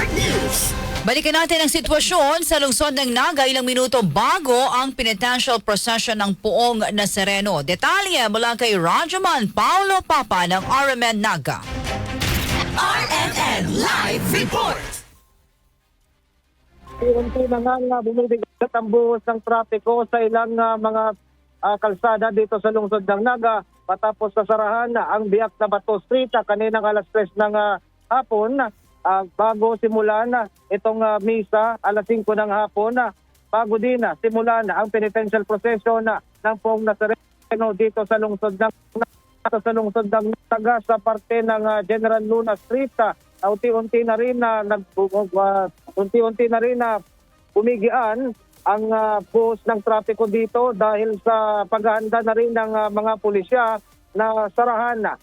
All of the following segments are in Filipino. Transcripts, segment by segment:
Report News. Balikan natin ang sitwasyon sa lungsod ng Naga ilang minuto bago ang penitential procession ng Poong Nazareno. Detalye mula kay Rajaman Paulo Papa ng RMN Naga. RMN Live Report. Unti na nga bumibigat ang buhos ng trapiko sa ilang mga kalsada dito sa lungsod ng Naga matapos sasarahan ang Biak na Bato Street kaninang alas 3 ng hapon bago simulan itong misa alas 5 ng hapon bago din simulan ang penitential procession ng Poong Nazareno dito sa lungsod ng Naga sa parte ng General Luna Street. Unti-unti na rin bumigian ang buhos ng trapiko dito dahil sa paghahanda na rin ng mga pulisya na sarahan na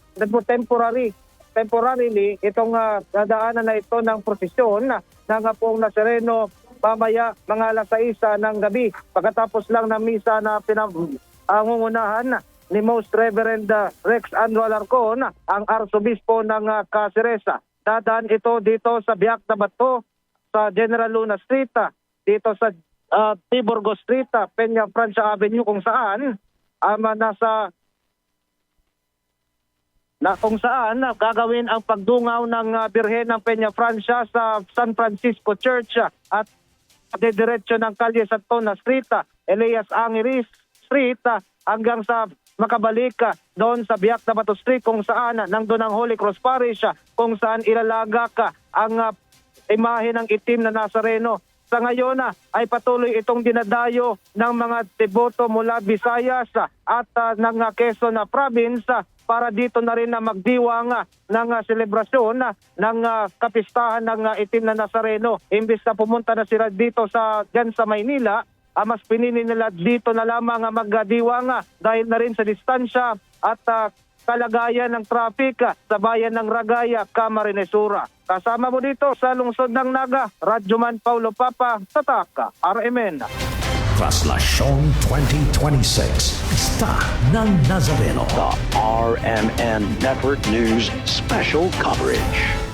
temporarily itong dadaanan na ito ng prosesyon ng Poong Nazareno mamaya mga alas 6 ng gabi pagkatapos lang ng misa na pinangungunahan ni Most Reverend Rex Annual Arcon, ang Arsobispo ng Cáceres. Dadaan ito dito sa Biak na Bato, sa General Luna Street, dito sa Tiburgo Street, Peña Francia Avenue kung saan kung saan gagawin ang pagdungaw ng Birhen ng Peña Francia sa San Francisco Church at dediretso ng Calle Santona Street, Elias Angeris Street hanggang sa makabalik doon sa Biak na Bato Street kung saan nandun ang Holy Cross Parish kung saan ilalagak ang imahe ng itim na Nazareno. Sa ngayon ay patuloy itong dinadayo ng mga deboto mula Visayas at ng Quezon Province para dito na rin magdiwang ng selebrasyon ng kapistahan ng itim na Nazareno. Imbis na pumunta na sila dito dyan sa Maynila, mas pinili nila dito na lamang magdiwang dahil na rin sa distansya at kalagayan ng traffic sa bayan ng Ragaya, Camarines Sur. Kasama mo dito sa lungsod ng Naga, Rajaman Paulo Papa, Tatak, RMN. Traslasyon 2026, Pista ng Nazareno. The RMN Network News Special Coverage.